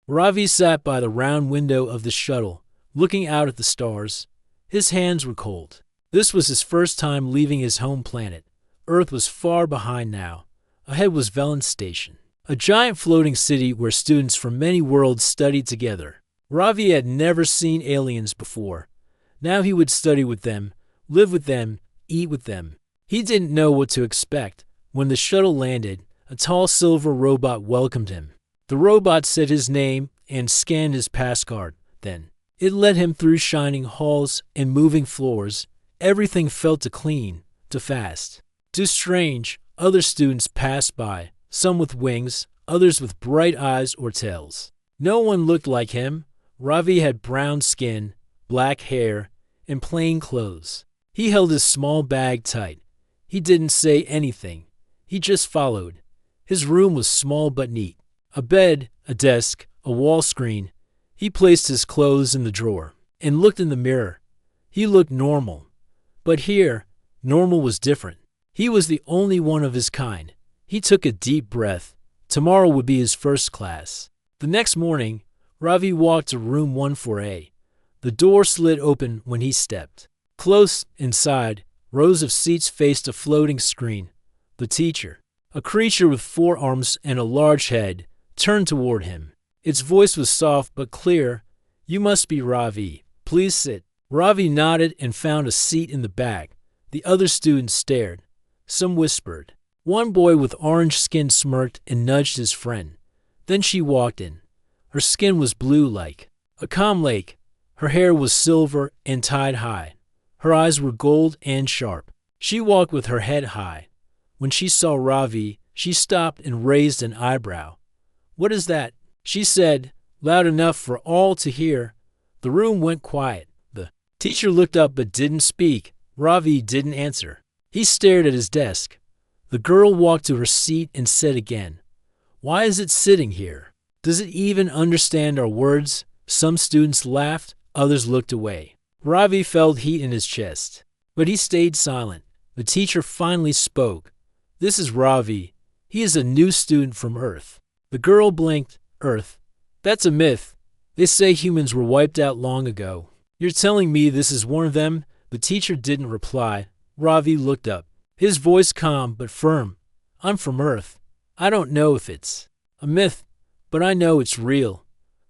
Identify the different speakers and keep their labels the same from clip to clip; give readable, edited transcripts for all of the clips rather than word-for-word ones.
Speaker 1: Ravi sat by the round window of the shuttle, looking out at the stars. His hands were cold. This was his first time leaving his home planet. Earth was far behind now. Ahead was Velen's station, a giant floating city where students from many worlds studied together. Ravi had never seen aliens before. Now he would study with them, live with them, eat with them. He didn't know what to expect. When the shuttle landed, a tall silver robot welcomed him. The robot said his name and scanned his pass card. Then it led him through shining halls and moving floors. Everything felt too clean, too fast, too strange. Other students passed by, some with wings, others with bright eyes or tails. No one looked like him. Ravi had brown skin, black hair, and plain clothes. He held his small bag tight. He didn't say anything. He just followed. His room was small but neat. A bed, a desk, a wall screen. He placed his clothes in the drawer and looked in the mirror. He looked normal. But here, normal was different. He was the only one of his kind. He took a deep breath. Tomorrow would be his first class. The next morning, Ravi walked to room 14A. The door slid open when he stepped. Close inside, rows of seats faced a floating screen. The teacher, a creature with 4 arms and a large head, turned toward him. Its voice was soft but clear. "You must be Ravi. Please sit." Ravi nodded and found a seat in the back. The other students stared. Some whispered. One boy with orange skin smirked and nudged his friend. Then she walked in. Her skin was blue like a calm lake. Her hair was silver and tied high. Her eyes were gold and sharp. She walked with her head high. When she saw Ravi, she stopped and raised an eyebrow. "What is that?" she said, loud enough for all to hear. The room went quiet. The teacher looked up but didn't speak. Ravi didn't answer. He stared at his desk. The girl walked to her seat and said again, "Why is it sitting here? Does it even understand our words?" Some students laughed, others looked away. Ravi felt heat in his chest, but he stayed silent. The teacher finally spoke. "This is Ravi. He is a new student from Earth." The girl blinked. "Earth? That's a myth. They say humans were wiped out long ago. You're telling me this is one of them?" The teacher didn't reply. Ravi looked up, his voice calm but firm. "I'm from Earth. I don't know if it's a myth, but I know it's real."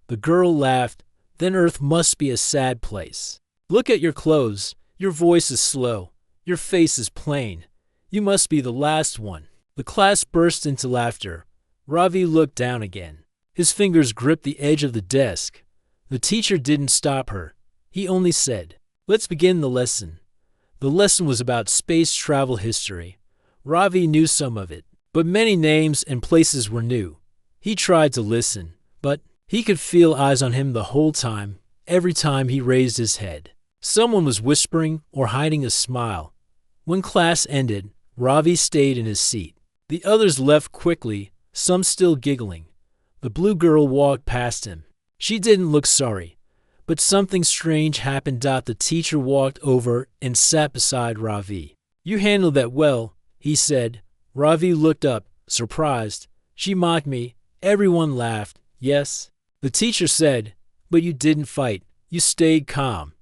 Speaker 1: The girl laughed. "Then Earth must be a sad place. Look at your clothes. Your voice is slow. Your face is plain. You must be the last one." The class burst into laughter. Ravi looked down again. His fingers gripped the edge of the desk. The teacher didn't stop her. He only said, "Let's begin the lesson." The lesson was about space travel history. Ravi knew some of it, but many names and places were new. He tried to listen, but he could feel eyes on him the whole time, every time he raised his head. Someone was whispering or hiding a smile. When class ended, Ravi stayed in his seat. The others left quickly, some still giggling. The blue girl walked past him. She didn't look sorry, but something strange happened. The teacher walked over and sat beside Ravi. "You handled that well," he said. Ravi looked up, surprised. "She mocked me." Everyone laughed. "Yes," the teacher said, "but you didn't fight. You stayed calm.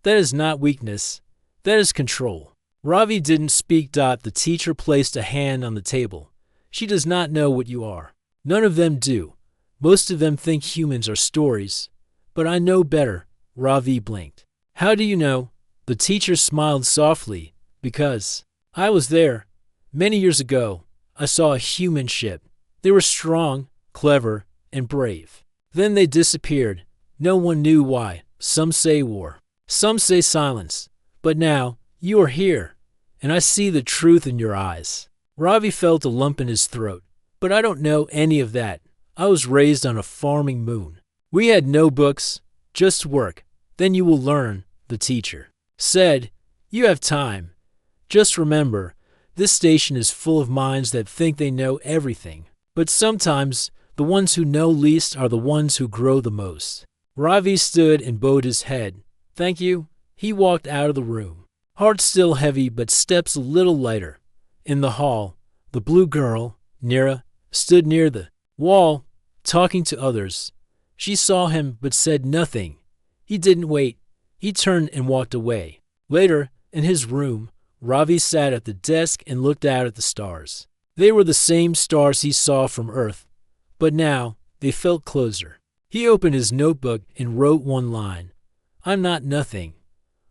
Speaker 1: That is not weakness. That is control." Ravi didn't speak. The teacher placed a hand on the table. "She does not know what you are. None of them do. Most of them think humans are stories. But I know better." Ravi blinked. "How do you know?" The teacher smiled softly. "Because I was there. Many years ago, I saw a human ship. They were strong, clever, and brave. Then they disappeared. No one knew why. Some say war. Some say silence. But now, you are here, and I see the truth in your eyes." Ravi felt a lump in his throat. "But I don't know any of that. I was raised on a farming moon. We had no books, just work. Then you will learn," the teacher said. "You have time. Just remember, this station is full of minds that think they know everything. But sometimes, the ones who know least are the ones who grow the most." Ravi stood and bowed his head. "Thank you." He walked out of the room, heart still heavy but steps a little lighter. In the hall, the blue girl, Nira, stood near the wall, talking to others. She saw him but said nothing. He didn't wait. He turned and walked away. Later, in his room, Ravi sat at the desk and looked out at the stars. They were the same stars he saw from Earth, but now they felt closer. He opened his notebook and wrote one line. "I'm not nothing.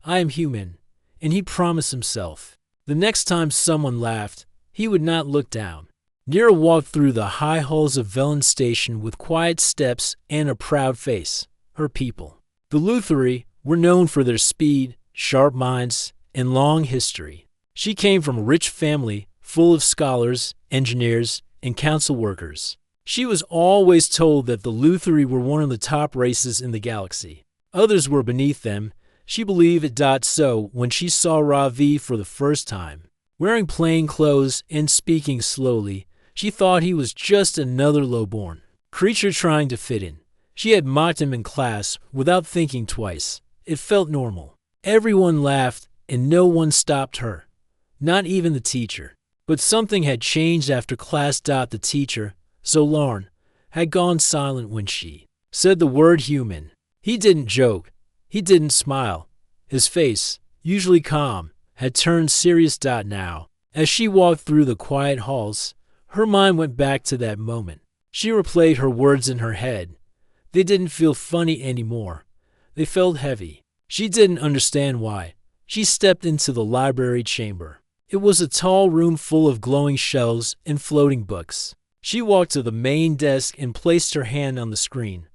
Speaker 1: I am human," and he promised himself. The next time someone laughed, he would not look down. Nira walked through the high halls of Velen Station with quiet steps and a proud face. Her people, the Lutheri, were known for their speed, sharp minds, and long history. She came from a rich family full of scholars, engineers, and council workers. She was always told that the Lutheri were one of the top races in the galaxy. Others were beneath them. She believed it. So when she saw Ravi for the first time, wearing plain clothes and speaking slowly, she thought he was just another lowborn creature trying to fit in. She had mocked him in class without thinking twice. It felt normal. Everyone laughed and no one stopped her, not even the teacher. But something had changed after class. The teacher, Solarn, had gone silent when she said the word human. He didn't joke. He didn't smile. His face, usually calm, had turned serious. Now, as she walked through the quiet halls, her mind went back to that moment. She replayed her words in her head. They didn't feel funny anymore. They felt heavy. She didn't understand why. She stepped into the library chamber. It was a tall room full of glowing shelves and floating books. She walked to the main desk and placed her hand on the screen.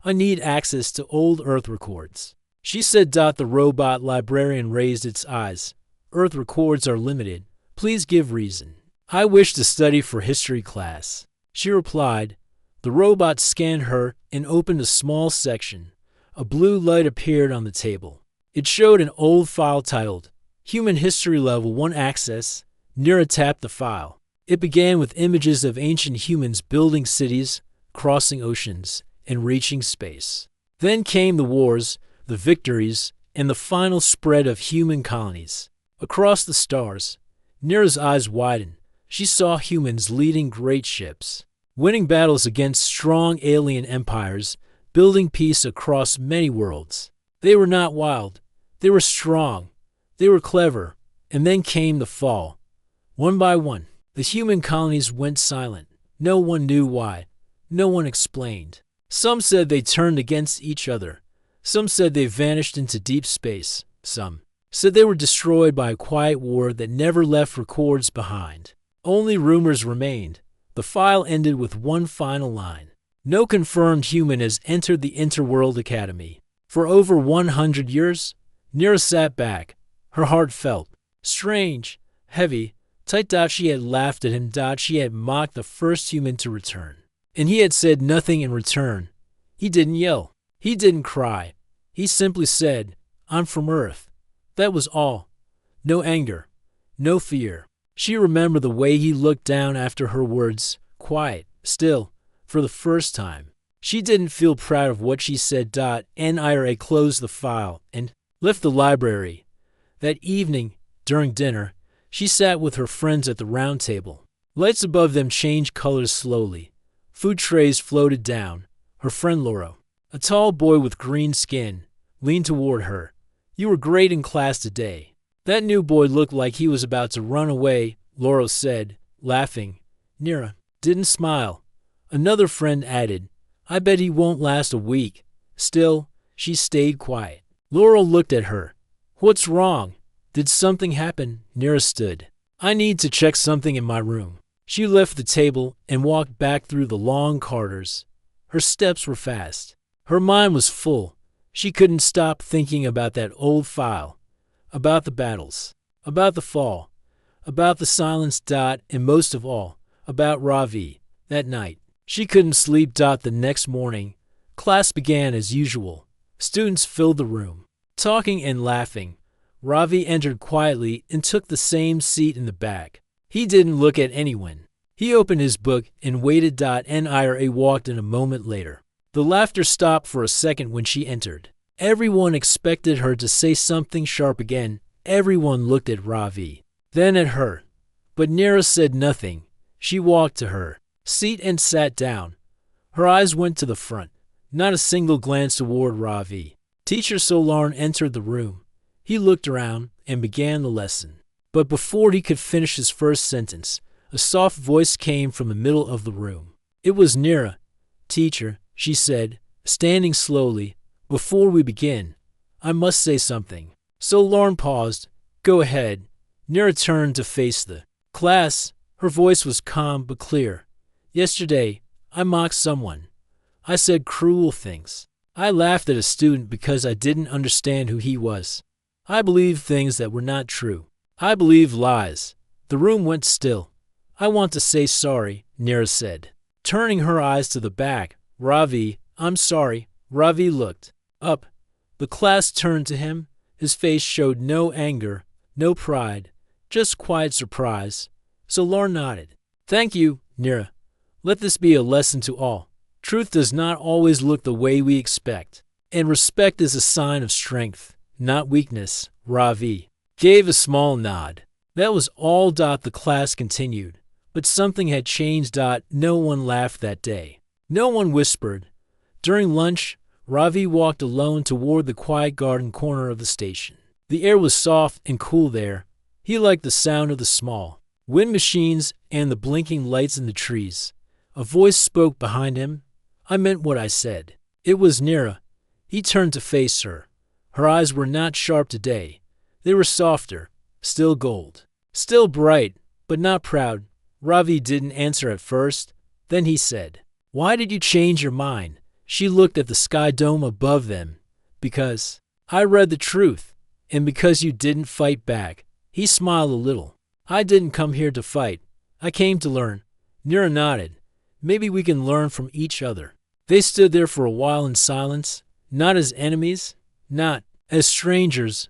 Speaker 1: "I need access to old Earth records," she said. The robot librarian raised its eyes. "Earth records are limited. Please give reason." "I wish to study for history class," she replied. The robot scanned her and opened a small section. A blue light appeared on the table. It showed an old file titled Human History Level 1 Access. Nira tapped the file. It began with images of ancient humans building cities, crossing oceans, and reaching space. Then came the wars, the victories, and the final spread of human colonies. Across the stars, Nira's eyes widened. She saw humans leading great ships, winning battles against strong alien empires, building peace across many worlds. They were not wild. They were strong. They were clever. And then came the fall. One by one, the human colonies went silent. No one knew why. No one explained. Some said they turned against each other. Some said they vanished into deep space. Some said they were destroyed by a quiet war that never left records behind. Only rumors remained. The file ended with one final line. "No confirmed human has entered the Interworld Academy." For over 100 years, Nira sat back. Her heart felt strange, heavy, tight. She had laughed at him. She had mocked the first human to return. And he had said nothing in return. He didn't yell. He didn't cry. He simply said, "I'm from Earth." That was all. No anger. No fear. She remembered the way he looked down after her words, quiet, still, for the first time. She didn't feel proud of what she said. Nira closed the file and left the library. That evening, during dinner, she sat with her friends at the round table. Lights above them changed colors slowly. Food trays floated down. Her friend Laura, a tall boy with green skin, leaned toward her. "You were great in class today." That new boy looked like he was about to run away, Laura said, laughing. Nira didn't smile. Another friend added, "I bet he won't last a week." Still, she stayed quiet. Laura looked at her. "What's wrong? Did something happen?" Nira stood. "I need to check something in my room." She left the table and walked back through the long corridors. Her steps were fast. Her mind was full. She couldn't stop thinking about that old file, about the battles, about the fall, about the silence. And most of all, about Ravi. That night, she couldn't sleep. The next morning, class began as usual. Students filled the room, talking and laughing. Ravi entered quietly and took the same seat in the back. He didn't look at anyone. He opened his book and waited. Nira walked in a moment later. The laughter stopped for a second when she entered. Everyone expected her to say something sharp again. Everyone looked at Ravi, then at her. But Nira said nothing. She walked to her seat and sat down. Her eyes went to the front. not a single glance toward Ravi. Teacher Solarn entered the room. He looked around and began the lesson. But before he could finish his first sentence, a soft voice came from the middle of the room. It was Nira. "Teacher," she said, standing slowly, "before we begin, I must say something." Solarn paused. "Go ahead." Nira turned to face the class. Her voice was calm but clear. "Yesterday, I mocked someone. I said cruel things. I laughed at a student because I didn't understand who he was. I believed things that were not true. I believed lies." The room went still. "I want to say sorry," Nira said, turning her eyes to the back. "Ravi, I'm sorry." Ravi looked up. The class turned to him. His face showed no anger, no pride, just quiet surprise. Solarn nodded. "Thank you, Nira. Let this be a lesson to all. Truth does not always look the way we expect, and respect is a sign of strength, not weakness." Ravi gave a small nod. That was all. The class continued, but something had changed. No one laughed that day. No one whispered. During lunch, Ravi walked alone toward the quiet garden corner of the station. The air was soft and cool there. He liked the sound of the small wind machines and the blinking lights in the trees. A voice spoke behind him. "I meant what I said." It was Nira. He turned to face her. Her eyes were not sharp today. They were softer, still gold, still bright, but not proud. Ravi didn't answer at first. Then he said, "Why did you change your mind?" She looked at the sky dome above them. "Because I read the truth, and because you didn't fight back." He smiled a little. "I didn't come here to fight. I came to learn." Nira nodded. "Maybe we can learn from each other." They stood there for a while in silence, not as enemies, not as strangers,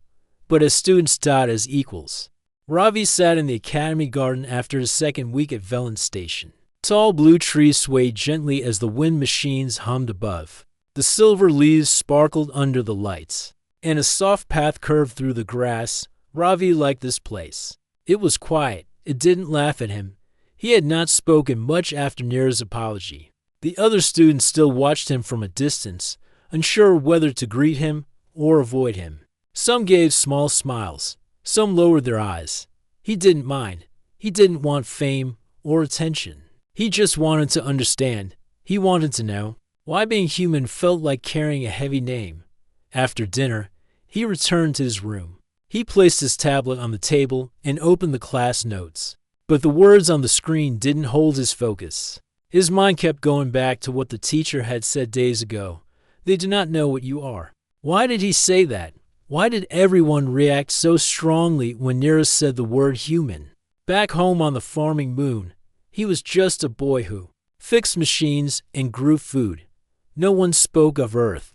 Speaker 1: but as students. As equals. Ravi sat in the academy garden after his second week at Veland Station. Tall blue trees swayed gently as the wind machines hummed above. The silver leaves sparkled under the lights, and a soft path curved through the grass. Ravi liked this place. It was quiet. It didn't laugh at him. He had not spoken much after Nira's apology. The other students still watched him from a distance, unsure whether to greet him or avoid him. Some gave small smiles. Some lowered their eyes. He didn't mind. He didn't want fame or attention. He just wanted to understand. He wanted to know why being human felt like carrying a heavy name. After dinner, he returned to his room. He placed his tablet on the table and opened the class notes. But the words on the screen didn't hold his focus. His mind kept going back to what the teacher had said days ago. "They do not know what you are." Why did he say that? Why did everyone react so strongly when Nira said the word human? Back home on the farming moon, he was just a boy who fixed machines and grew food. No one spoke of Earth.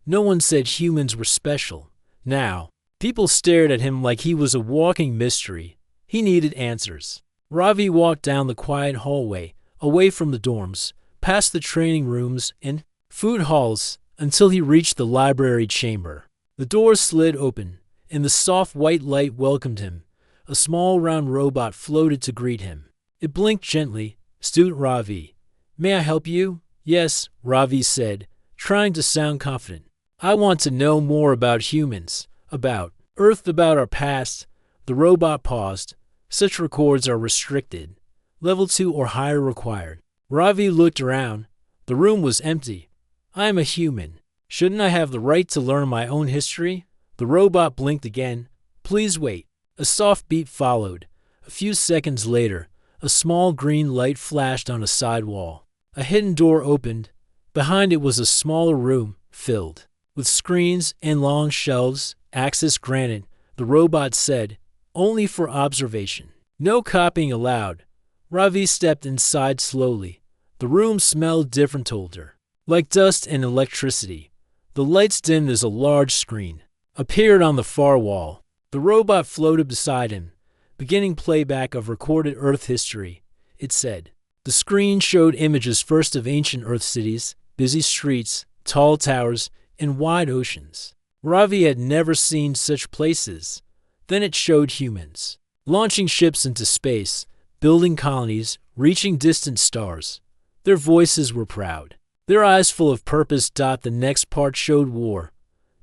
Speaker 1: No one said humans were special. Now, people stared at him like he was a walking mystery. He needed answers. Ravi walked down the quiet hallway, away from the dorms, past the training rooms and food halls, until he reached the library chamber. The door slid open, and the soft white light welcomed him. A small round robot floated to greet him. It blinked gently. "Student Ravi, may I help you?" "Yes," Ravi said, trying to sound confident. "I want to know more about humans, about Earth, about our past." The robot paused. "Such records are restricted. Level 2 or higher required." Ravi looked around. The room was empty. "I am a human. Shouldn't I have the right to learn my own history?" The robot blinked again. "Please wait." A soft beep followed. A few seconds later, a small green light flashed on a side wall. A hidden door opened. Behind it was a smaller room, filled with screens and long shelves. "Access granted," the robot said. "Only for observation. No copying allowed." Ravi stepped inside slowly. The room smelled different, older, like dust and electricity. The lights dimmed as a large screen appeared on the far wall. The robot floated beside him, beginning playback of recorded Earth history. It said. The screen showed images first of ancient Earth cities, busy streets, tall towers, and wide oceans. Ravi had never seen such places. Then it showed humans, launching ships into space, building colonies, reaching distant stars. Their voices were proud. their eyes full of purpose. The next part showed war,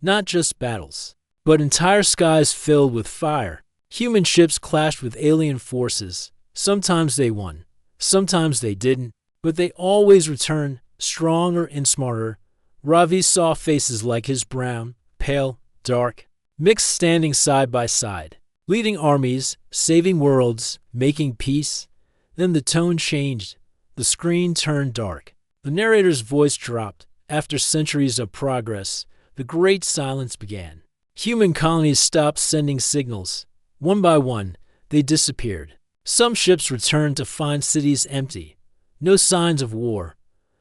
Speaker 1: not just battles, but entire skies filled with fire. Human ships clashed with alien forces. Sometimes they won, sometimes they didn't, but they always returned, stronger and smarter. Ravi saw faces like his, brown, pale, dark, mixed, standing side by side, leading armies, saving worlds, making peace. Then the tone changed. The screen turned dark. The narrator's voice dropped. After centuries of progress, the great silence began. Human colonies stopped sending signals. One by one, they disappeared. Some ships returned to find cities empty. No signs of war.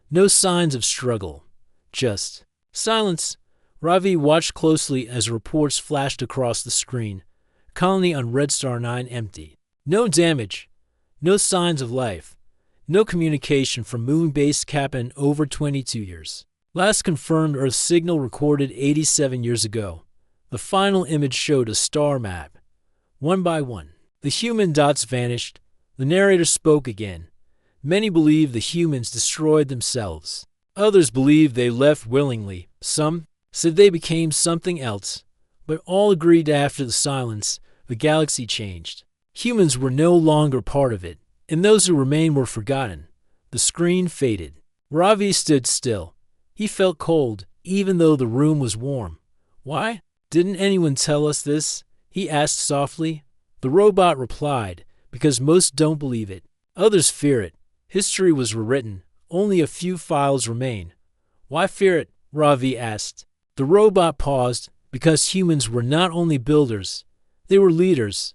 Speaker 1: No signs of struggle. Just silence. Ravi watched closely as reports flashed across the screen. Colony on Red Star 9 empty. No damage. No signs of life. No communication from Moon Base Cap in over 22 years. Last confirmed Earth signal recorded 87 years ago. The final image showed a star map. One by one, the human dots vanished. The narrator spoke again. Many believe the humans destroyed themselves. Others believe they left willingly. Some said they became something else. But all agreed after the silence, the galaxy changed. Humans were no longer part of it, and those who remained were forgotten. The screen faded. Ravi stood still. He felt cold, even though the room was warm. Why? Didn't anyone tell us this? He asked softly. The robot replied, because most don't believe it. Others fear it. History was rewritten. Only a few files remain. Why fear it? Ravi asked. The robot paused, because humans were not only builders, they were leaders,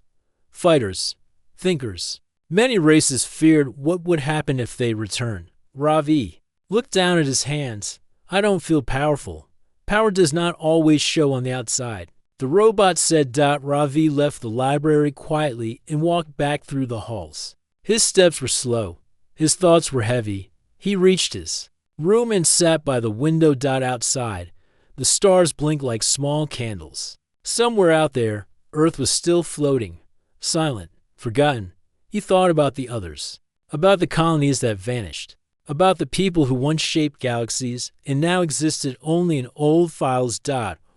Speaker 1: fighters, thinkers. Many races feared what would happen if they returned. Ravi looked down at his hands. I don't feel powerful. Power does not always show on the outside. The robot said. Ravi left the library quietly and walked back through the halls. His steps were slow. His thoughts were heavy. He reached his room and sat by the window. Outside, the stars blinked like small candles. Somewhere out there, Earth was still floating, silent, forgotten. He thought about the others, about the colonies that vanished, about the people who once shaped galaxies and now existed only in old files.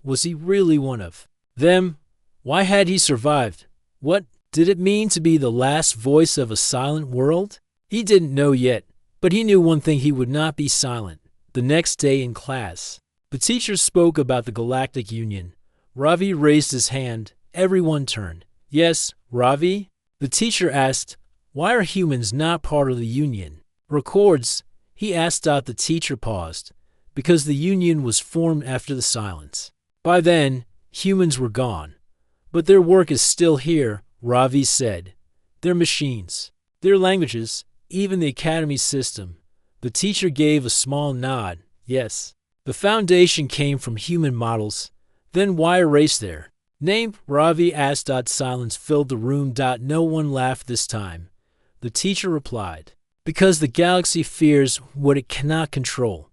Speaker 1: Was he really one of them? Why had he survived? What did it mean to be the last voice of a silent world? He didn't know yet, but he knew one thing: he would not be silent. The next day in class, the teacher spoke about the Galactic Union. Ravi raised his hand. Everyone turned. Yes, Ravi? The teacher asked, why are humans not part of the Union? Records, he asked. The teacher paused, because the Union was formed after the silence. By then, humans were gone. But their work is still here, Ravi said. Their machines, their languages, even the academy system. The teacher gave a small nod. Yes, the foundation came from human models. Then why erase their name? Ravi asked. Silence filled the room. No one laughed this time. The teacher replied, because the galaxy fears what it cannot control,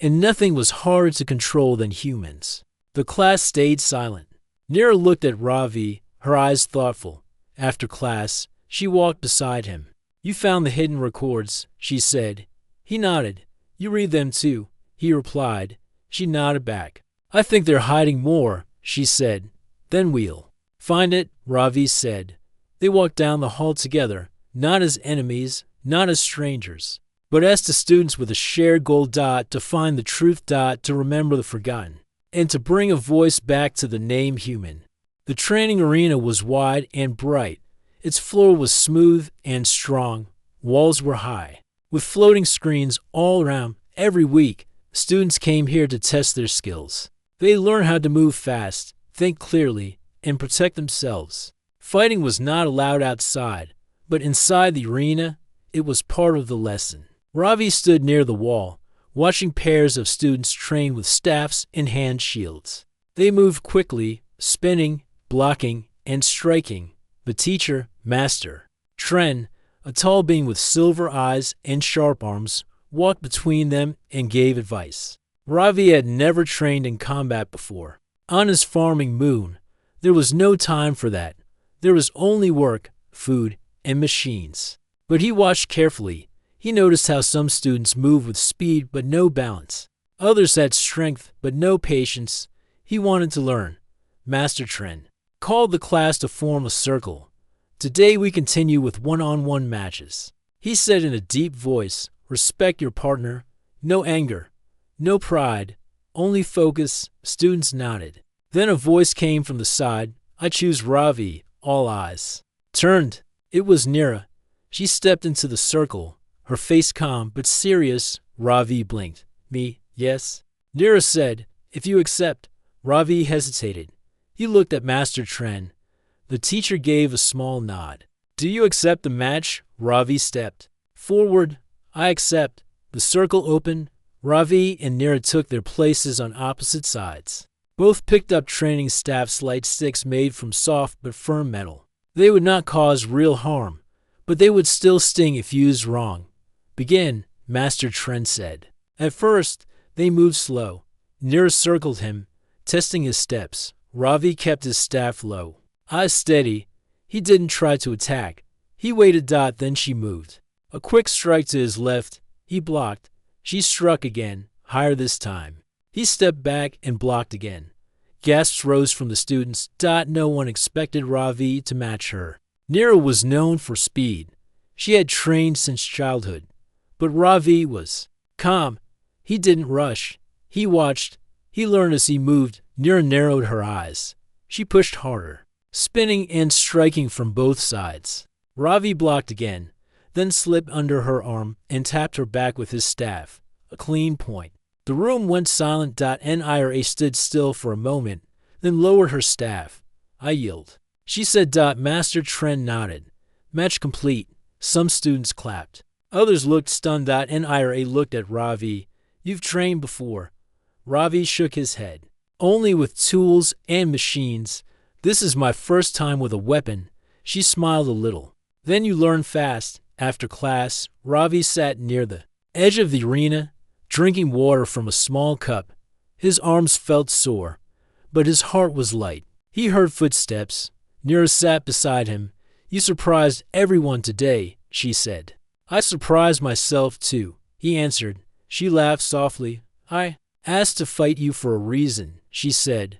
Speaker 1: and nothing was harder to control than humans. The class stayed silent. Nira looked at Ravi, her eyes thoughtful. After class, she walked beside him. You found the hidden records, she said. He nodded. You read them too, he replied. She nodded back. I think they're hiding more, she said. Then we'll find it, Ravi said. They walked down the hall together, not as enemies, not as strangers, but as to students with a shared goal. To find the truth. To remember the forgotten, and to bring a voice back to the name human. The training arena was wide and bright. Its floor was smooth and strong. Walls were high, with floating screens all around. Every week, students came here to test their skills. They learned how to move fast, think clearly, and protect themselves. Fighting was not allowed outside, but inside the arena, it was part of the lesson. Ravi stood near the wall, watching pairs of students train with staffs and hand shields. They moved quickly, spinning, blocking, and striking. The teacher, Master Tren, a tall being with silver eyes and sharp arms, walked between them and gave advice. Ravi had never trained in combat before. On his farming moon, there was no time for that. There was only work, food, and machines. But he watched carefully. He noticed how some students moved with speed but no balance. Others had strength but no patience. He wanted to learn. Master Tren called the class to form a circle. Today we continue with one-on-one matches. He said in a deep voice, respect your partner. No anger. No pride. Only focus. Students nodded. Then a voice came from the side. I choose Ravi. All eyes turned. It was Nira. She stepped into the circle, her face calm but serious. Ravi blinked. Me, yes? Nira said, if you accept. Ravi hesitated. He looked at Master Tren. The teacher gave a small nod. Do you accept the match? Ravi stepped forward. I accept. The circle opened. Ravi and Nira took their places on opposite sides. Both picked up training staff's light sticks made from soft but firm metal. They would not cause real harm, but they would still sting if used wrong. Begin, Master Tren said. At first, they moved slow. Nira circled him, testing his steps. Ravi kept his staff low. Eyes steady. He didn't try to attack. He waited. Then she moved. A quick strike to his left. He blocked. She struck again, higher this time. He stepped back and blocked again. Gasps rose from the students. No one expected Ravi to match her. Nira was known for speed. She had trained since childhood. But Ravi was calm. He didn't rush. He watched. He learned as he moved. Nira narrowed her eyes. She pushed harder, spinning and striking from both sides. Ravi blocked again, then slipped under her arm and tapped her back with his staff. A clean point. The room went silent. Nira stood still for a moment, then lowered her staff. I yield, she said. Master Tren nodded. Match complete. Some students clapped. Others looked stunned. Nira looked at Ravi. You've trained before. Ravi shook his head. Only with tools and machines. This is my first time with a weapon. She smiled a little. Then you learn fast. After class, Ravi sat near the edge of the arena, drinking water from a small cup. His arms felt sore, but his heart was light. He heard footsteps. Nira sat beside him. You surprised everyone today, she said. I surprised myself too, he answered. She laughed softly. I asked to fight you for a reason, she said.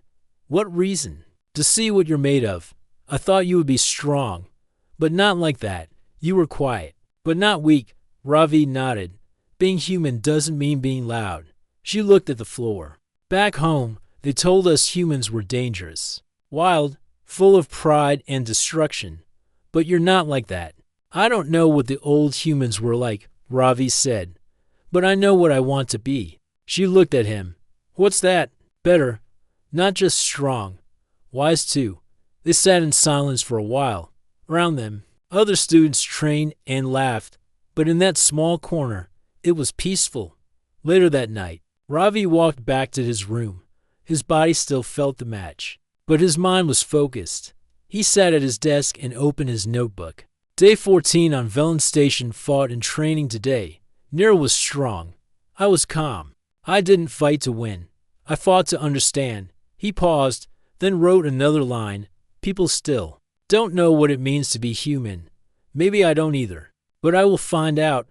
Speaker 1: What reason? To see what you're made of. I thought you would be strong, but not like that. You were quiet, but not weak. Ravi nodded. Being human doesn't mean being loud. She looked at the floor. Back home, they told us humans were dangerous, wild, full of pride and destruction. But you're not like that. I don't know what the old humans were like, Ravi said, but I know what I want to be. She looked at him. What's that? Better. Not just strong. Wise too. They sat in silence for a while. Around them, other students trained and laughed, but in that small corner, it was peaceful. Later that night, Ravi walked back to his room. His body still felt the match, but his mind was focused. He sat at his desk and opened his notebook. Day 14 on Velen Station. Fought in training today. Nira was strong. I was calm. I didn't fight to win. I fought to understand. He paused, then wrote another line. People still don't know what it means to be human. Maybe I don't either, but I will find out.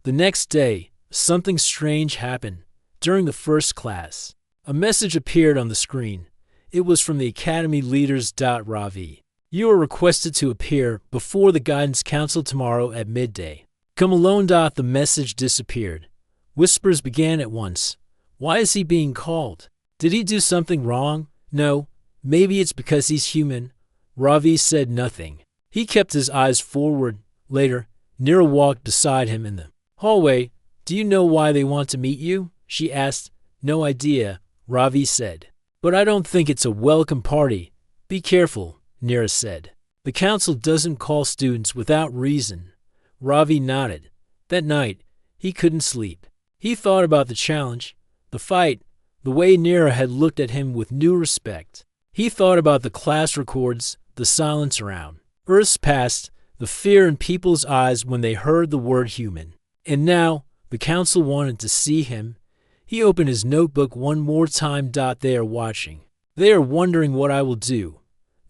Speaker 1: The next day, something strange happened. During the first class, a message appeared on the screen. It was from the Academy leaders. Ravi, you are requested to appear before the Guidance Council tomorrow at midday. Come alone. The message disappeared. Whispers began at once. Why is he being called? Did he do something wrong? No. Maybe it's because he's human. Ravi said nothing. He kept his eyes forward. Later, Nira walked beside him in the hallway. Do you know why they want to meet you? She asked. No idea, Ravi said. But I don't think it's a welcome party. Be careful, Nira said. The council doesn't call students without reason. Ravi nodded. That night, he couldn't sleep. He thought about the challenge, the fight, the way Nira had looked at him with new respect. He thought about the class records, the silence around Earth's past, the fear in people's eyes when they heard the word human. And now, the council wanted to see him. He opened his notebook one more time. They are watching. They are wondering what I will do.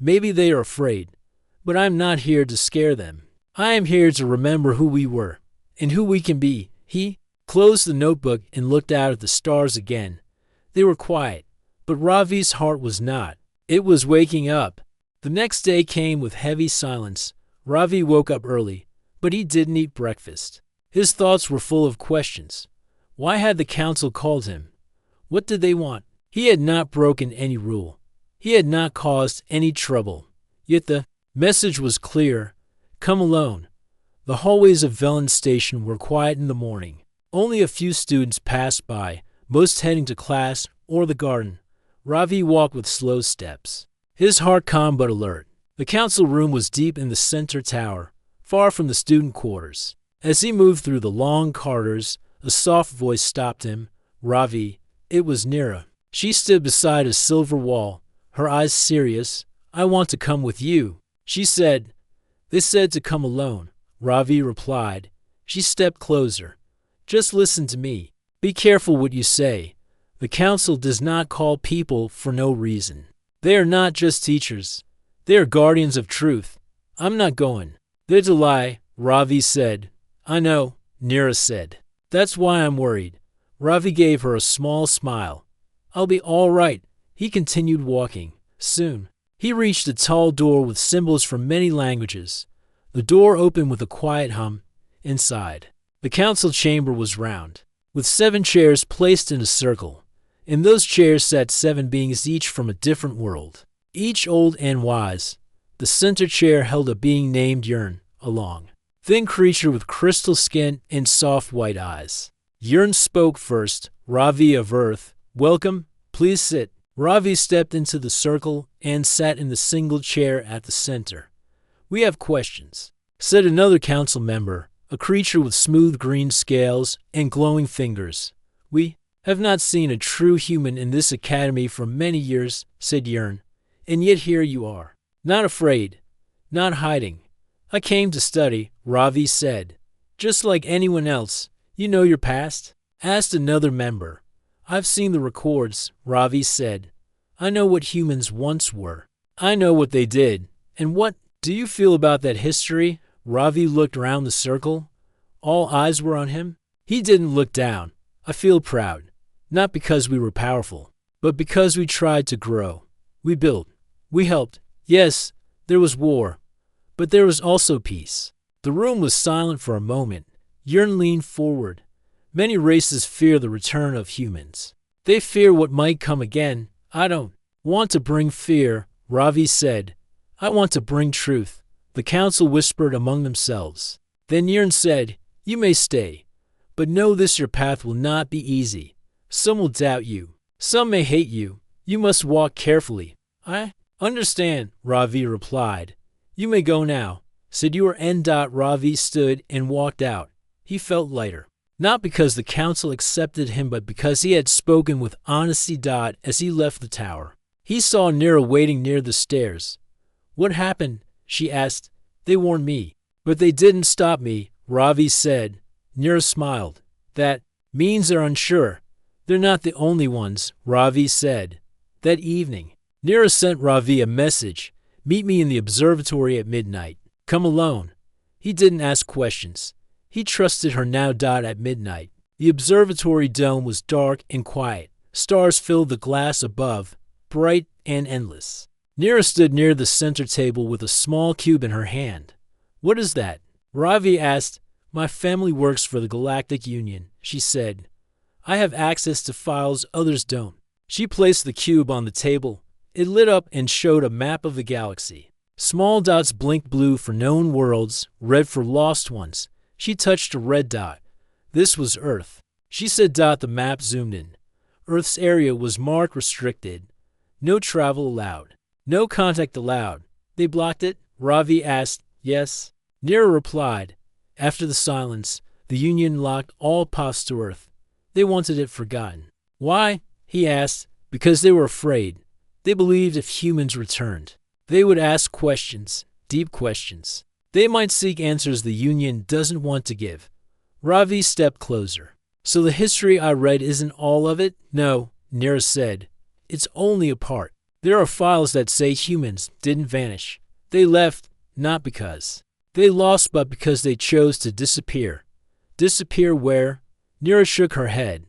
Speaker 1: Maybe they are afraid, but I'm not here to scare them. I am here to remember who we were and who we can be. He closed the notebook and looked out at the stars again. They were quiet, but Ravi's heart was not. It was waking up. The next day came with heavy silence. Ravi woke up early, but he didn't eat breakfast. His thoughts were full of questions. Why had the council called him? What did they want? He had not broken any rule. He had not caused any trouble. Yet the message was clear. Come alone. The hallways of Velen Station were quiet in the morning. Only a few students passed by, most heading to class or the garden. Ravi walked with slow steps, his heart calm but alert. The council room was deep in the center tower, far from the student quarters. As he moved through the long corridors, a soft voice stopped him. Ravi. It was Neera. She stood beside a silver wall, her eyes serious. I want to come with you, she said. They said to come alone, Ravi replied. She stepped closer. Just listen to me. Be careful what you say. The council does not call people for no reason. They are not just teachers. They are guardians of truth. I'm not going. There's a lie, Ravi said. I know, Neera said. That's why I'm worried. Ravi gave her a small smile. I'll be all right. He continued walking. Soon, he reached a tall door with symbols from many languages. The door opened with a quiet hum. Inside, the council chamber was round, with 7 chairs placed in a circle. In those chairs sat 7 beings, each from a different world, each old and wise. The center chair held a being named Yurn, a long, thin creature with crystal skin and soft white eyes. Yurn spoke first. Ravi of Earth. Welcome. Please sit. Ravi stepped into the circle and sat in the single chair at the center. We have questions, said another council member, a creature with smooth green scales and glowing fingers. We have not seen a true human in this academy for many years, said Yurn, and yet here you are. Not afraid, not hiding. I came to study, Ravi said. Just like anyone else. You know your past? Asked another member. I've seen the records, Ravi said. I know what humans once were. I know what they did. And what do you feel about that history? Ravi looked around the circle. All eyes were on him. He didn't look down. I feel proud. Not because we were powerful, but because we tried to grow. We built. We helped. Yes, there was war, but there was also peace. The room was silent for a moment. Yurn leaned forward. Many races fear the return of humans. They fear what might come again. I don't want to bring fear, Ravi said. I want to bring truth. The council whispered among themselves. Then Yurn said, You may stay, but know this, your path will not be easy. Some will doubt you. Some may hate you. You must walk carefully. I understand, Ravi replied. You may go now, said Yurn. Ravi stood and walked out. He felt lighter. Not because the council accepted him, but because he had spoken with honesty. As he left the tower, he saw Neera waiting near the stairs. What happened? She asked. They warned me, but they didn't stop me, Ravi said. Neera smiled. That means they're unsure. They're not the only ones, Ravi said. That evening, Neera sent Ravi a message. Meet me in the observatory at midnight. Come alone. He didn't ask questions. He trusted her now. At midnight, the observatory dome was dark and quiet. Stars filled the glass above, bright and endless. Neera stood near the center table with a small cube in her hand. What is that? Ravi asked. My family works for the Galactic Union, she said. I have access to files others don't. She placed the cube on the table. It lit up and showed a map of the galaxy. Small dots blinked, blue for known worlds, red for lost ones. She touched a red dot. This was Earth. She said. The map zoomed in. Earth's area was marked restricted. No travel allowed. No contact allowed. They blocked it? Ravi asked. Yes. Neera replied. After the silence, the Union locked all paths to Earth. They wanted it forgotten. Why? He asked. Because they were afraid. They believed if humans returned, they would ask questions, deep questions. They might seek answers the Union doesn't want to give. Ravi stepped closer. So the history I read isn't all of it? No, Neera said. It's only a part. There are files that say humans didn't vanish. They left, not because they lost, but because they chose to disappear. Disappear where? Nira shook her head.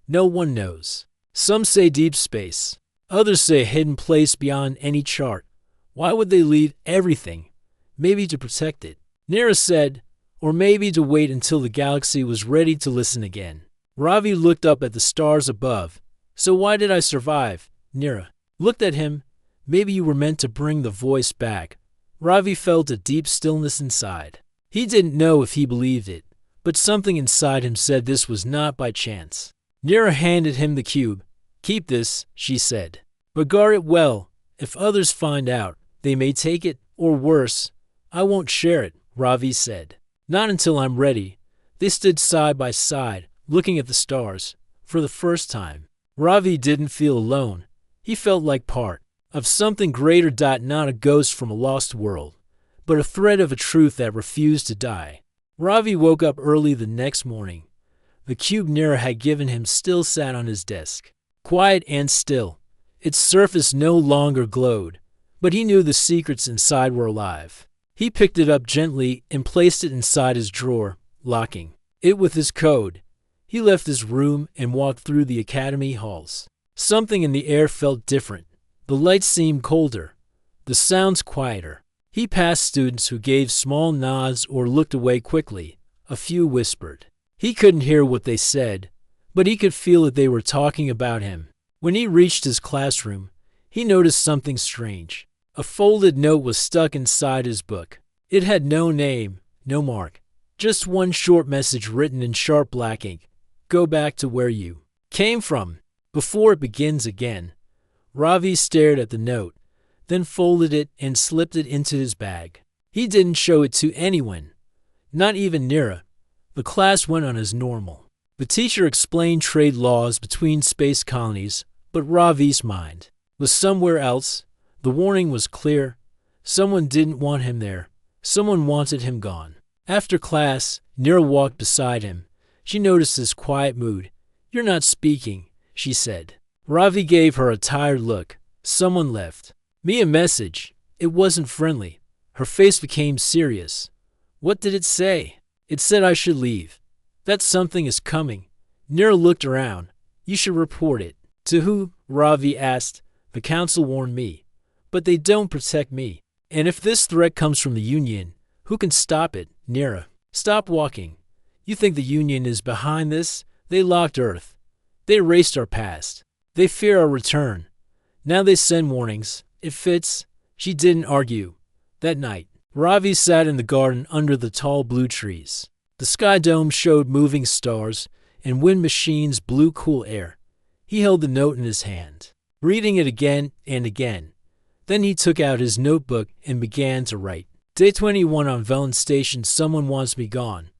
Speaker 1: No one knows. Some say deep space. Others say a hidden place beyond any chart. Why would they leave everything? Maybe to protect it. Nira said, or maybe to wait until the galaxy was ready to listen again. Ravi looked up at the stars above. So why did I survive? Nira looked at him. Maybe you were meant to bring the voice back. Ravi felt a deep stillness inside. He didn't know if he believed it, but something inside him said this was not by chance. Nira handed him the cube. Keep this, she said. But guard it well. If others find out, they may take it, or worse. I won't share it, Ravi said. Not until I'm ready. They stood side by side, looking at the stars. For the first time, Ravi didn't feel alone. He felt like part of something greater. Not a ghost from a lost world, but a thread of a truth that refused to die. Ravi woke up early the next morning. The cube Nira had given him still sat on his desk, quiet and still. Its surface no longer glowed, but he knew the secrets inside were alive. He picked it up gently and placed it inside his drawer, locking it with his code. He left his room and walked through the academy halls. Something in the air felt different. The lights seemed colder, the sounds quieter. He passed students who gave small nods or looked away quickly. A few whispered. He couldn't hear what they said, but he could feel that they were talking about him. When he reached his classroom, he noticed something strange. A folded note was stuck inside his book. It had no name, no mark, just one short message written in sharp black ink. Go back to where you came from, before it begins again. Ravi stared at the note, then folded it and slipped it into his bag. He didn't show it to anyone, not even Nira. The class went on as normal. The teacher explained trade laws between space colonies, but Ravi's mind was somewhere else. The warning was clear. Someone didn't want him there. Someone wanted him gone. After class, Nira walked beside him. She noticed his quiet mood. You're not speaking, she said. Ravi gave her a tired look. Someone left me a message. It wasn't friendly. Her face became serious. What did it say? It said I should leave. That something is coming. Nira looked around. You should report it. To who? Ravi asked. The council warned me. But they don't protect me. And if this threat comes from the Union, who can stop it? Nira. Stop walking. You think the Union is behind this? They locked Earth. They erased our past. They fear our return. Now they send warnings. It fits. She didn't argue. That night, Ravi sat in the garden under the tall blue trees. The sky dome showed moving stars, and wind machines blew cool air. He held the note in his hand, reading it again and again. Then he took out his notebook and began to write. Day 21 on Velen Station. Someone wants me gone.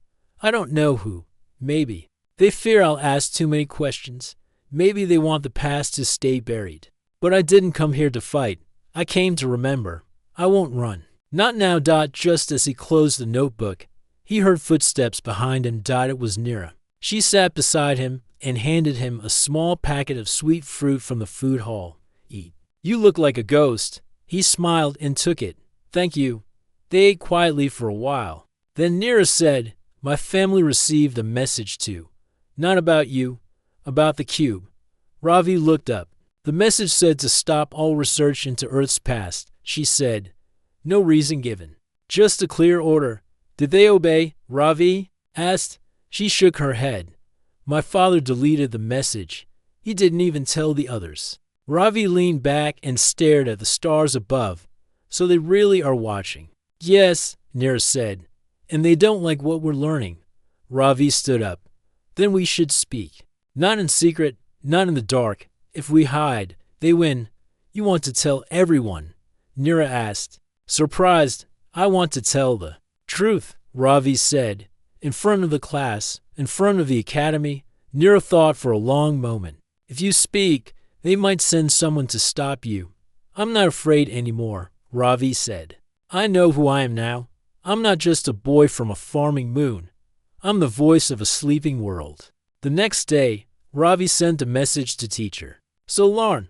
Speaker 1: I don't know who. Maybe they fear I'll ask too many questions. Maybe they want the past to stay buried. But I didn't come here to fight. I came to remember. I won't run. Not now. Just as he closed the notebook, he heard footsteps behind him. It was Nira. She sat beside him and handed him a small packet of sweet fruit from the food hall. Eat. You look like a ghost. He smiled and took it. Thank you. They ate quietly for a while. Then Nira said, my family received a message too. Not about you, about the cube. Ravi looked up. The message said to stop all research into Earth's past. She said, no reason given. Just a clear order. Did they obey? Ravi asked. She shook her head. My father deleted the message. He didn't even tell the others. Ravi leaned back and stared at the stars above. So they really are watching. Yes, Nira said. And they don't like what we're learning. Ravi stood up. Then we should speak. Not in secret, not in the dark. If we hide, they win. You want to tell everyone? Nira asked. Surprised, I want to tell the truth, Ravi said. In front of the class, in front of the academy, Nira thought for a long moment. If you speak, they might send someone to stop you. I'm not afraid anymore, Ravi said. I know who I am now. I'm not just a boy from a farming moon. I'm the voice of a sleeping world. The next day, Ravi sent a message to teacher. So Lauren,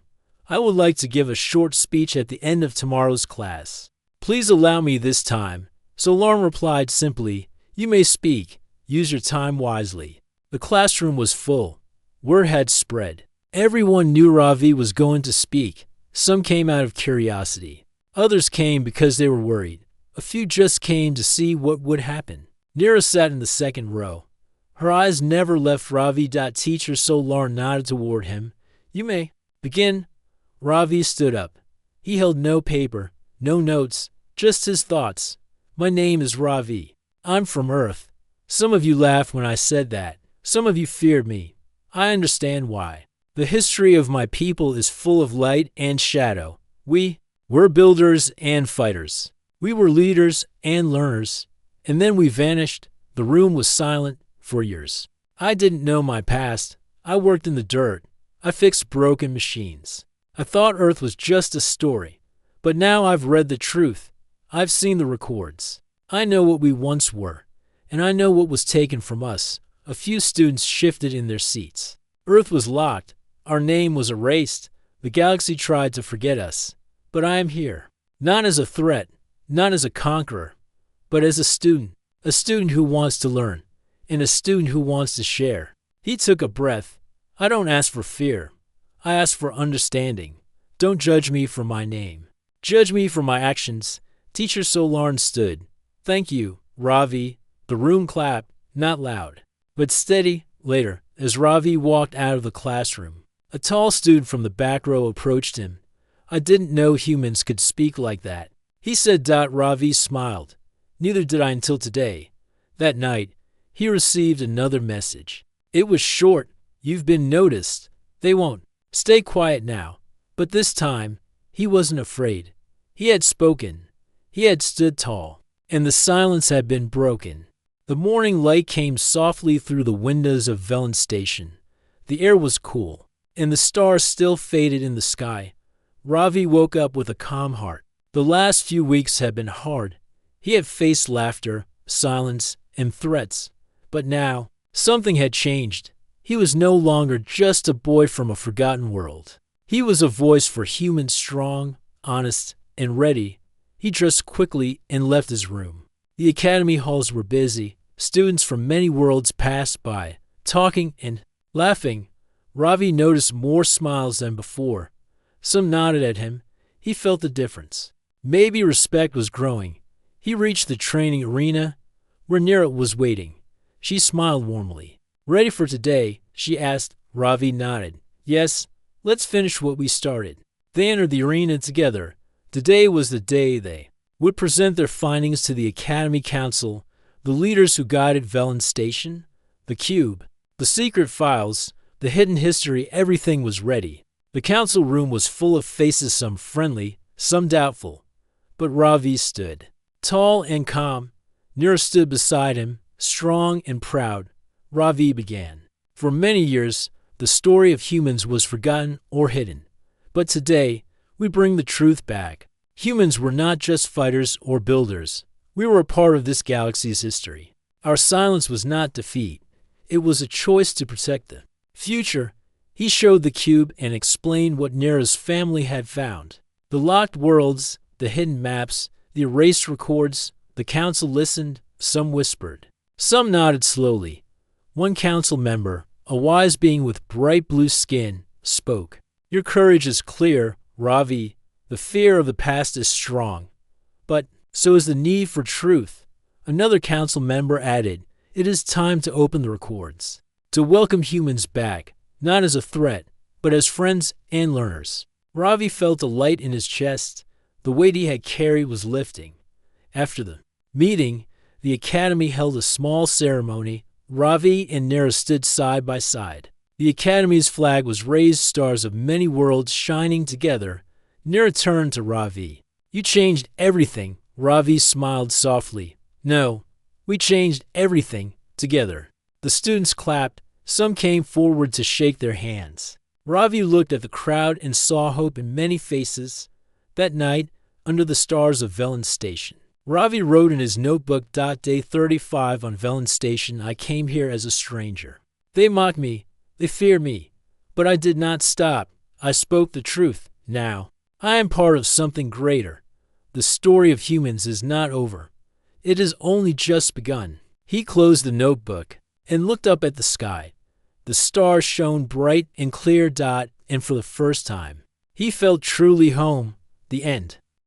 Speaker 1: I would like to give a short speech at the end of tomorrow's class. Please allow me this time. So Lauren replied simply, you may speak. Use your time wisely. The classroom was full. Word had spread. Everyone knew Ravi was going to speak. Some came out of curiosity. Others came because they were worried. A few just came to see what would happen. Neera sat in the second row. Her eyes never left Ravi. Teacher Solar nodded toward him. You may begin. Ravi stood up. He held no paper, no notes, just his thoughts. My name is Ravi. I'm from Earth. Some of you laughed when I said that. Some of you feared me. I understand why. The history of my people is full of light and shadow. We're builders and fighters. We were leaders and learners. And then we vanished. The room was silent for years. I didn't know my past. I worked in the dirt. I fixed broken machines. I thought Earth was just a story. But now I've read the truth. I've seen the records. I know what we once were. And I know what was taken from us. A few students shifted in their seats. Earth was locked. Our name was erased. The galaxy tried to forget us. But I am here. Not as a threat. Not as a conqueror. But as a student. A student who wants to learn. And a student who wants to share. He took a breath. I don't ask for fear. I ask for understanding. Don't judge me for my name. Judge me for my actions. Teacher Solarn stood. Thank you, Ravi. The room clapped, not loud, but steady. Later, as Ravi walked out of the classroom, a tall student from the back row approached him. I didn't know humans could speak like that. He said. Ravi smiled. Neither did I until today. That night, he received another message. It was short. You've been noticed. They won't. Stay quiet now. But this time, he wasn't afraid. He had spoken. He had stood tall. And the silence had been broken. The morning light came softly through the windows of Velen Station. The air was cool, and the stars still faded in the sky. Ravi woke up with a calm heart. The last few weeks had been hard. He had faced laughter, silence, and threats. But now, something had changed. He was no longer just a boy from a forgotten world. He was a voice for humans, strong, honest, and ready. He dressed quickly and left his room. The academy halls were busy. Students from many worlds passed by, talking and laughing. Ravi noticed more smiles than before. Some nodded at him. He felt the difference. Maybe respect was growing. He reached the training arena, where Neera was waiting. She smiled warmly. Ready for today? She asked. Ravi nodded. Yes, let's finish what we started. They entered the arena together. Today was the day they would present their findings to the Academy Council, the leaders who guided Velen Station, the cube, the secret files, the hidden history. Everything was ready. The council room was full of faces, some friendly, some doubtful. But Ravi stood, tall and calm. Neera stood beside him, strong and proud. Ravi began. For many years, the story of humans was forgotten or hidden. But today, we bring the truth back. Humans were not just fighters or builders. We were a part of this galaxy's history. Our silence was not defeat. It was a choice to protect the future. He showed the cube and explained what Neera's family had found. The locked worlds, the hidden maps, the erased records. The council listened. Some whispered. Some nodded slowly. One council member, a wise being with bright blue skin, spoke. Your courage is clear, Ravi. The fear of the past is strong. But so is the need for truth. Another council member added, it is time to open the records. To welcome humans back, not as a threat, but as friends and learners. Ravi felt a light in his chest. The weight he had carried was lifting. After the meeting, the academy held a small ceremony. Ravi and Neera stood side by side. The academy's flag was raised, stars of many worlds shining together. Neera turned to Ravi. You changed everything. Ravi smiled softly. No, we changed everything together. The students clapped. Some came forward to shake their hands. Ravi looked at the crowd and saw hope in many faces. That night, under the stars of Velen Station, Ravi wrote in his notebook. Day 35 on Velen Station. I came here as a stranger. They mocked me. They feared me. But I did not stop. I spoke the truth. Now, I am part of something greater. The story of humans is not over. It has only just begun. He closed the notebook and looked up at the sky. The stars shone bright and clear, and for the first time, he felt truly home. The end.